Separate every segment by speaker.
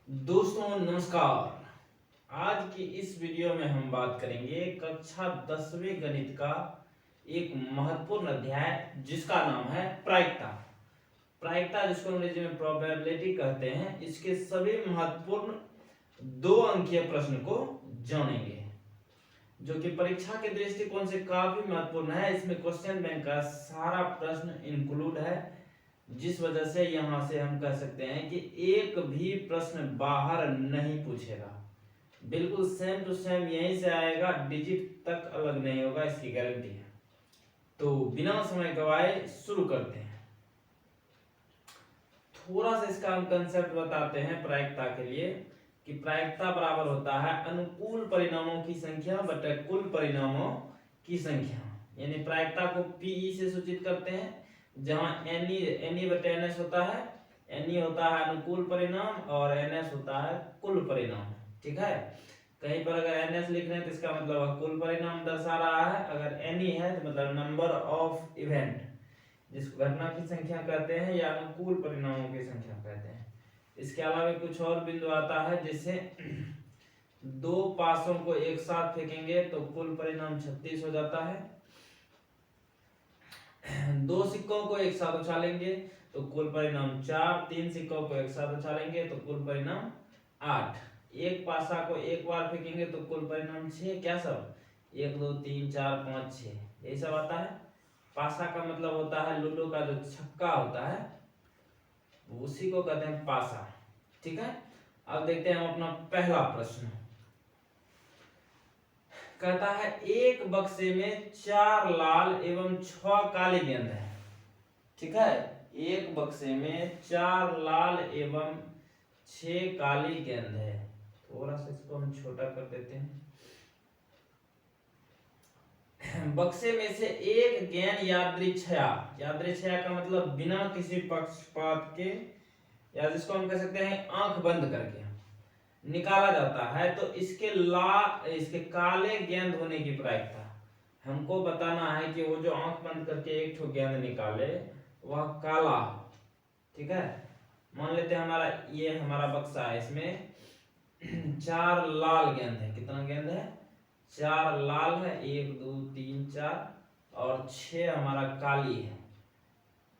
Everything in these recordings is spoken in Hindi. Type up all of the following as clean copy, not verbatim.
Speaker 1: दोस्तों नमस्कार। आज की इस वीडियो में हम बात करेंगे कक्षा 10वीं गणित का एक महत्वपूर्ण अध्याय जिसका नाम है प्रायिकता। प्रायिकता जिसको अंग्रेजी में प्रोबेबिलिटी कहते हैं, इसके सभी महत्वपूर्ण 2 अंकीय प्रश्न को जानेंगे जो कि परीक्षा के दृष्टिकोण से काफी महत्वपूर्ण है। इसमें क्वेश्चन बैंक का सारा प्रश्न इंक्लूड है, जिस वजह से यहां से हम कह सकते हैं कि एक भी प्रश्न बाहर नहीं पूछेगा। बिल्कुल सेम टू सेम यहीं से आएगा, डिजिट तक अलग नहीं होगा, इसकी गारंटी है। तो बिना समय गवाए शुरू करते हैं। थोड़ा सा इसका हम कंसेप्ट बताते हैं प्रायिकता के लिए कि प्रायिकता बराबर होता है अनुकूल परिणामों की संख्या बटा कुल परिणामों की संख्या। यानी प्रायिकता को पीई से सूचित करते हैं, जहां एनई बटे एनएस होता है। एनई होता है अनुकूल परिणाम और एनएस होता है कुल परिणाम। ठीक है, कहीं पर अगर एनएस लिख रहे हैं तो इसका मतलब कुल परिणाम दर्शा रहा है, अगर एनई है तो मतलब नंबर ऑफ इवेंट, जिसको घटना की संख्या कहते हैं या अनुकूल परिणामों की संख्या कहते हैं। इसके अलावा कुछ और बिंदु आता है, जैसे 2 पासों को एक साथ फेंकेंगे तो कुल परिणाम 36 हो जाता है। 2 सिक्कों को एक साथ उछालेंगे तो कुल परिणाम 4, 3 सिक्कों को एक साथ उछालेंगे तो कुल परिणाम 8, एक पासा को एक बार फेंकेंगे तो कुल परिणाम 6। क्या सब 1 2 3 4 5 6 यही सब आता है। पासा का मतलब होता है लूडो का जो छक्का होता है, उसी को कहते हैं पासा। ठीक है, अब देखते हैं हम अपना पहला प्रश्न। कहता है एक बक्से में 4 लाल एवं 6 काली गेंद है। ठीक है, एक बक्से में 4 लाल एवं 6 काली गेंद है। थोड़ा सा इसको हम छोटा कर देते हैं। बक्से में से एक गेंद यादृच्छया, यादृच्छया का मतलब बिना किसी पक्षपात के, या जिसको हम कह सकते हैं आंख बंद करके निकाला जाता है, तो इसके काले गेंद होने की प्रायिकता हमको बताना है कि वो जो आंख बंद करके एक ठो गेंद निकाले वह काला। ठीक है, मान लेते हैं ये हमारा बक्सा है, इसमें 4 लाल गेंद है। कितना गेंद है? 4 लाल है, 1 2 3 4, और 6 हमारा काली है,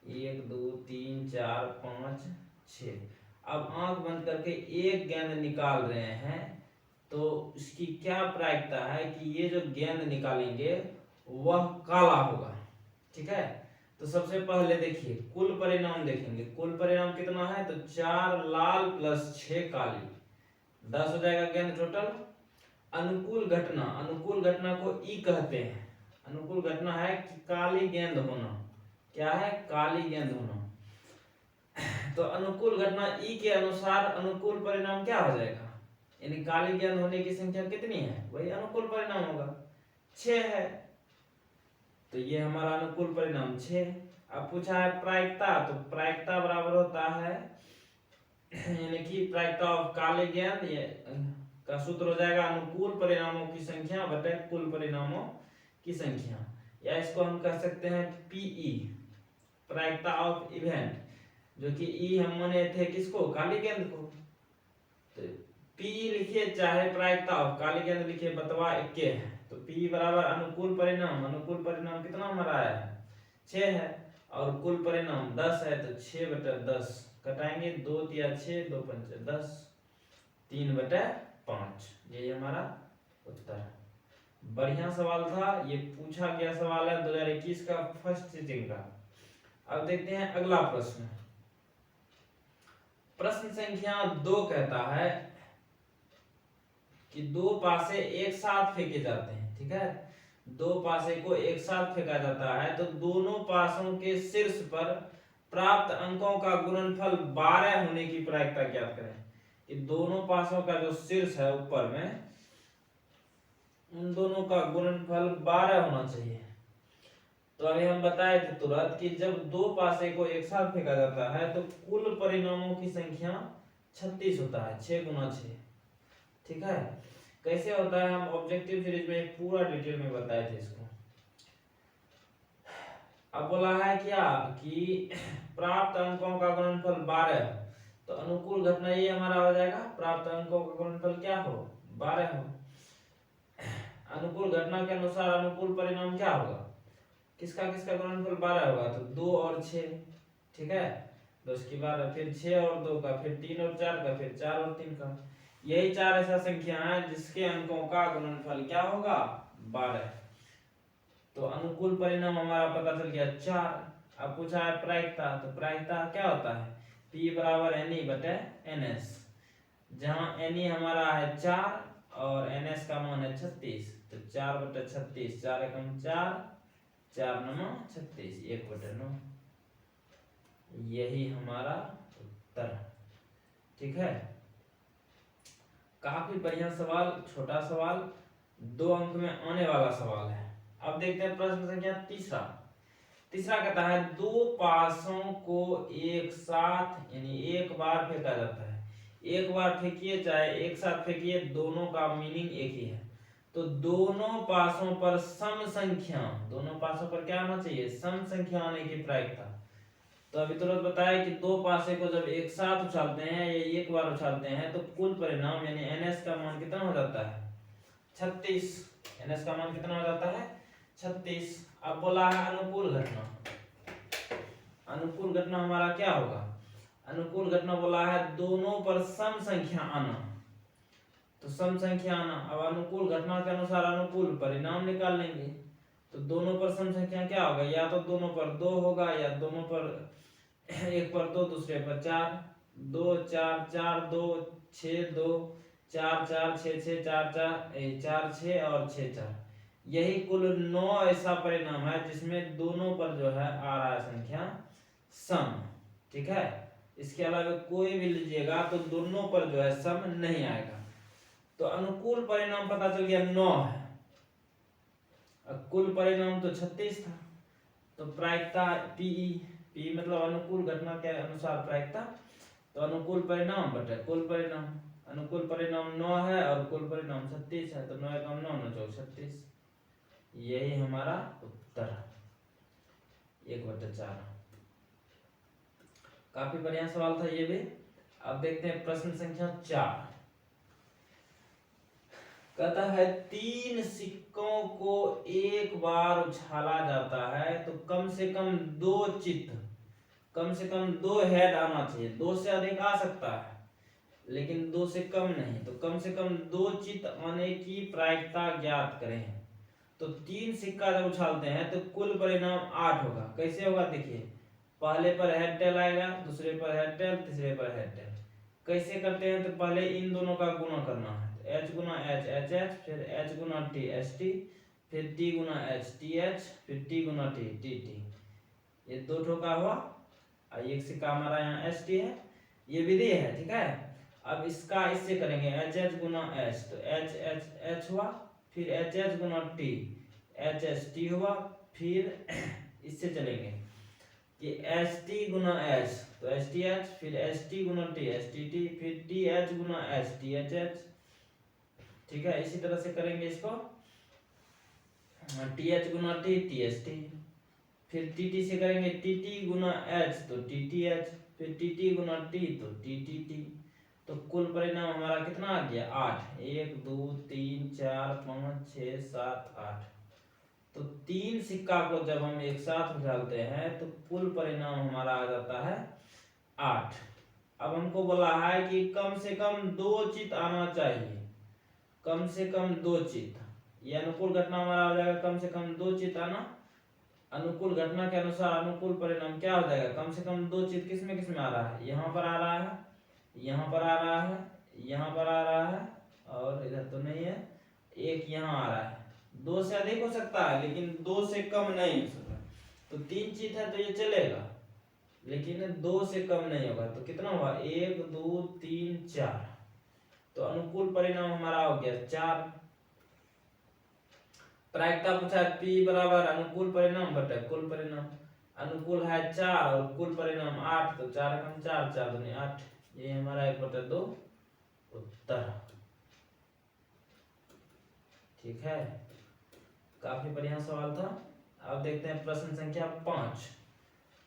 Speaker 1: 1 2 3 4 5 6। अब आंख बंद करके एक गेंद निकाल रहे हैं, तो इसकी क्या प्रायिकता है कि ये जो गेंद निकालेंगे वह काला होगा। ठीक है, तो सबसे पहले देखिए कुल परिणाम देखेंगे। कुल परिणाम कितना है? तो 4 लाल प्लस 6 काली, 10 हो जाएगा गेंद टोटल। अनुकूल घटना, अनुकूल घटना को ई कहते हैं। अनुकूल घटना है कि काली गेंद होना। क्या है? काली गेंद होना। तो अनुकूल घटना ई के अनुसार अनुकूल परिणाम क्या हो जाएगा? यानी काली गेंद होने की संख्या कितनी है, वही अनुकूल परिणाम होगा, 6 है। तो ये हमारा अनुकूल परिणाम 6। अब पूछा है प्रायिकता, तो प्रायिकता बराबर होता है यानी कि प्रायिकता ऑफ काले गेंद, ये का सूत्र हो जाएगा अनुकूल परिणामों की संख्या बटे कुल परिणामों की संख्या, या इसको हम कह सकते हैं पीई, प्रायिकता ऑफ इवेंट, जो कि ई हम माने थे किसको? काली गेंद को। तो पी लिखिए चाहे प्रायिकता ऑफ काली गेंद लिखिए, बतवा एक है। तो पी बराबर अनुकूल परिणाम, अनुकूल परिणाम कितना हमारा है? 6 है, और कुल परिणाम 10 है, तो 6 बटे 10 कटाएंगे, 2 तिया 6, 2 पंचे 10, 3 बटे 5। यही हमारा उत्तर है। बढ़िया सवाल था, ये पूछा गया सवाल है 2021 का फर्स्ट सिटिंग का। अब देखते हैं अगला प्रश्न। प्रश्न संख्या 2 कहता है कि 2 पासे एक साथ फेंके जाते हैं। ठीक है, 2 पासे को एक साथ फेंका जाता है, तो दोनों पासों के शीर्ष पर प्राप्त अंकों का गुणनफल 12 होने की प्रायिकता ज्ञात करें। कि दोनों पासों का जो शीर्ष है ऊपर में, उन दोनों का गुणनफल 12 होना चाहिए। तो अभी हम बताए थे तुरंत कि जब 2 पासे को एक साथ फेंका जाता है तो कुल परिणामों की संख्या 36 होता है, 6 गुना 6। ठीक है, कैसे होता है हम ऑब्जेक्टिव सीरीज में पूरा डिटेल में बताए थे इसको। अब बोला है क्या कि प्राप्त अंकों का गुणनफल 12, तो अनुकूल घटना ये हमारा हो जाएगा, प्राप्त अंकों का गुणनफल क्या हो, 12 हो। अनुकूल घटना के अनुसार अनुकूल परिणाम क्या होगा, किसका किसका गुणनफल 12 होगा, तो 2 और 6, ठीक है, 10 की 12, फिर 6 और 2 का, फिर 3 और 4 का, फिर 4 और 3 का। यही 4 ऐसा संख्या है जिसके अंकों का गुणनफल क्या होगा, 12। तो अनुकूल परिणाम हमारा पता चल गया 4। अब पूछा है प्रायिकता, तो प्रायिकता क्या होता है, P बराबर NE बटे NS, जहां NE हमारा है 4 और NS का मान है 36, तो 4 बटे 36, 4 एकम 4, 4 नौ 36, 1 बटे 9, यही हमारा उत्तर, ठीक है। काफी बढ़िया सवाल, छोटा सवाल, 2 अंक में आने वाला सवाल है। अब देखते हैं प्रश्न संख्या तीसरा। तीसरा कहता है 2 पासों को एक साथ यानी एक बार फेंका जाता है, एक बार फेंकिए चाहे एक साथ फेंकिए, दोनों का मीनिंग एक ही है। तो दोनों पासों पर सम संख्या, दोनों पासों पर क्या आना चाहिए, सम संख्या आने की प्रायिकता। तो अभी तुरंत बताया कि 2 पासे को जब एक साथ उछालते हैं या एक बार उछालते हैं तो कुल परिणाम यानी NS का मान कितना हो जाता है, 36। NS का मान कितना हो जाता है, 36। अब बोला है अनुकूल घटना, अनुकूल घटना हमारा क्या होगा, अनुकूल घटना बोला है दोनों पर सम संख्या आना, तो सम संख्या आना। अब अनुकूल घटना के अनुसार अनुकूल परिणाम निकाल लेंगे, तो दोनों पर सम संख्या क्या होगा, या तो दोनों पर 2 होगा या दोनों पर, एक पर 2 दूसरे पर 4, 2 4 4 2 6 2 4 4 6 6 4 4 6 और 6 4, यही कुल 9 ऐसा परिणाम है जिसमें दोनों पर जो है आ रहा है संख्या सम, ठीक है। इसके अलावा कोई भी लीजिएगा तो दोनों पर जो है सम नहीं आएगा। तो अनुकूल परिणाम पता चल गया 9 है, कुल परिणाम तो 36 था, तो प्रायिकता PE, P मतलब अनुकूल घटना के अनुसार प्रायिकता, तो अनुकूल परिणाम बटे कुल परिणाम, अनुकूल परिणाम 9 है और कुल परिणाम 36 है, तो 9 एकम 9 9 चौक 36, यही हमारा उत्तर 1/4। काफी बढ़िया सवाल था ये भी। अब देखते हैं प्रश्न संख्या 4। कहता है 3 सिक्कों को एक बार उछाला जाता है तो कम से कम 2 चित्त, कम से कम 2 हेड आना चाहिए, 2 से अधिक आ सकता है लेकिन 2 से कम नहीं, तो कम से कम 2 चित्त आने की प्रायिकता ज्ञात करें। तो 3 सिक्का जब उछालते हैं तो कुल परिणाम 8 होगा। कैसे होगा देखिए, पहले पर हेड टेल आएगा, दूसरे पर हेड टेल, तीसरे पर हेड टेल। कैसे करते हैं, तो पहले इन दोनों का गुणा करना है, H गुना H H H, फिर H गुना T S T, फिर T गुना H T H, फिर T गुना T T T, ये 2 ठोका हुआ और एक सिक्का हमारा यहाँ एस टी है, ये विधि है, ठीक है। अब इसका इससे करेंगे एच एच गुना एच, तो एच एच एच हुआ, फिर एच एच गुना टी, एच एच टी हुआ, फिर इससे चलेंगे कि एच टी गुना एच, तो एच टी एच, फिर एच टी गुना टी एच टी टी, फिर टी एच गुना एच टी एच एच, ठीक है। इसी तरह से करेंगे इसको, टी एच गुना टी टी एच टी, फिर टी टी से करेंगे टी टी गुना एच, तो टी टी एच, फिर टी टी गुना टी, तो टी टी टी। तो कुल परिणाम हमारा कितना आ गया 8, 1 2 3 4 5 6 7 8। तो 3 सिक्का को जब हम एक साथ उछालते हैं तो कुल परिणाम हमारा आ जाता है 8। अब हमको बोला है कि कम से कम 2 चित्त आना चाहिए, कम से कम 2 चित्त, ये अनुकूल घटना हमारा हो जाएगा कम से कम 2 चित्त आना। अनुकूल घटना के अनुसार अनुकूल परिणाम क्या हो जाएगा, कम से कम 2 चित्त किसमें किसमें आ रहा है, यहाँ पर आ रहा है, यहाँ पर आ रहा है, यहाँ पर आ रहा है, और इधर तो नहीं है, एक यहाँ आ रहा है। 2 से अधिक हो सकता है लेकिन 2 से कम नहीं हो सकता। तो 3 चित्त है तो ये चलेगा, लेकिन 2 से कम नहीं होगा। तो कितना हुआ 1 2 3 4, तो अनुकूल परिणाम हमारा हो गया 4। प्रायिकता पूछा P बराबर अनुकूल परिणाम बटे कुल परिणाम, अनुकूल है 4 और कुल परिणाम 8, तो 4 कम 4 4 दूनी 8, ये हमारा 1/2 उत्तर, ठीक है। काफी बढ़िया सवाल था। अब देखते हैं प्रश्न संख्या 5।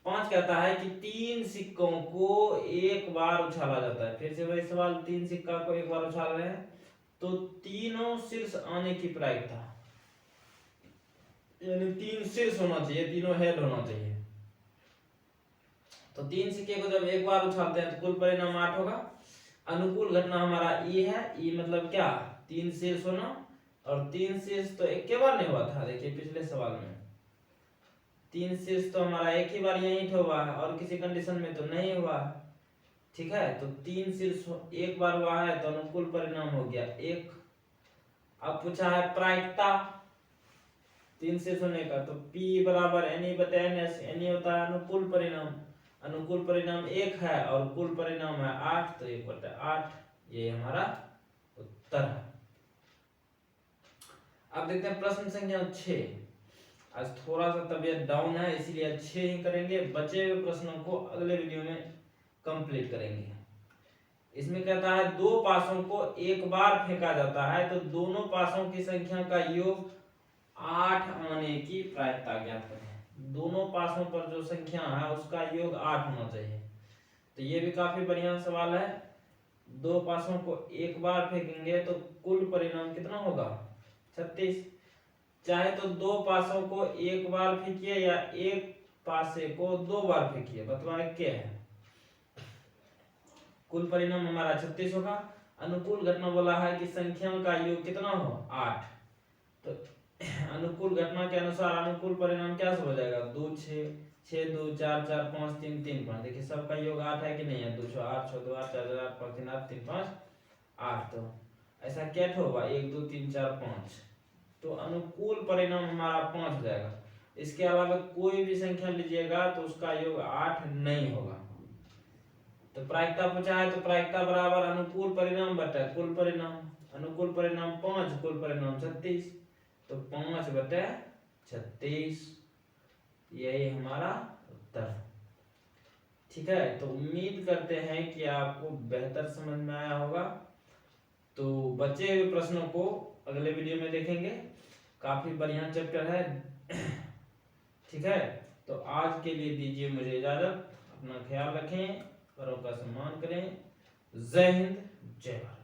Speaker 1: 5 कहता है कि 3 सिक्कों को एक बार उछाला जाता है। फिर से वही सवाल, 3 सिक्का को एक बार उछाल रहे हैं तो तीनों शीर्ष आने की प्रायिकता, यानी 3 शीर्ष होना चाहिए, तीनों हेड होना चाहिए। तो 3 सिक्के को जब एक बार उछालते हैं तो कुल परिणाम 8 होगा। अनुकूल घटना हमारा ई है। ई मतलब क्या, 3 शीर्ष होना, और 3 शीर्ष तो एक के बार नहीं हुआ था, देखिए पिछले सवाल में 3 शीर्ष तो हमारा एक ही बार यहीं हुआ है और किसी कंडीशन में तो नहीं हुआ है। ठीक है, तो 3 शीर्ष एक बार हुआ है तो अनुकूल परिणाम हो गया 1। अब पूछा है प्रायिकता 3 शीर्ष होने का, तो P बराबर NE/NS, NE होता है अनुकूल परिणाम, अनुकूल परिणाम 1 है और कुल परिणाम है 8, तो 1/8 ये हमारा उत्तर है। अब देखते हैं प्रश्न संख्या 6। आज थोड़ा सा तबीयत डाउन है इसलिए अच्छे ही करेंगे, बचे हुए प्रश्नों को अगले वीडियो में कंप्लीट करेंगे। इसमें कहता है 2 पासों को एक बार फेंका जाता है तो दोनों पासों की संख्या का योग 8 आने की प्रायिकता ज्ञात करें। दोनों पासों पर जो संख्या है उसका योग 8 होना चाहिए। तो ये भी काफी बढ़िया सवाल है। 2 पासों को एक बार फेंकेंगे तो कुल परिणाम कितना होगा, 36। चाहे तो 2 पासों को एक बार फेंकिए या एक पासे को 2 बार फेंकिए, बतलाए क्या है। कुल परिणाम हमारा 36 होगा। अनुकूल घटना बोला है कि संख्याओं का योग कितना हो, 8। तो अनुकूल घटना के अनुसार अनुकूल परिणाम क्या हो जाएगा, 2 6 6 2 4 4 5 3 3 5। देखिए सबका योग 8 है कि नहीं है, 2 6 8 6 2 8 4 4 8 5 3 8 3 5 8। तो ऐसा क्या होगा, 1 2 3 4 5, तो अनुकूल परिणाम हमारा 5 हो जाएगा। इसके अलावा कोई भी संख्या लीजिएगा तो उसका योग 8 नहीं होगा। तो प्रायिकता पूछा है तो प्रायिकता बराबर अनुकूल परिणाम बटा कुल परिणाम, अनुकूल परिणाम 5, कुल परिणाम 36, तो 5/36 यही हमारा उत्तर। ठीक है, तो उम्मीद करते हैं कि आपको बेहतर समझ में आया होगा। तो बचे हुए प्रश्नों को अगले वीडियो में देखेंगे, काफी बढ़िया चैप्टर है। ठीक है, तो आज के लिए दीजिए मुझे इजाजत। अपना ख्याल रखें, बड़ों का सम्मान करें। जय हिंद, जय भारत।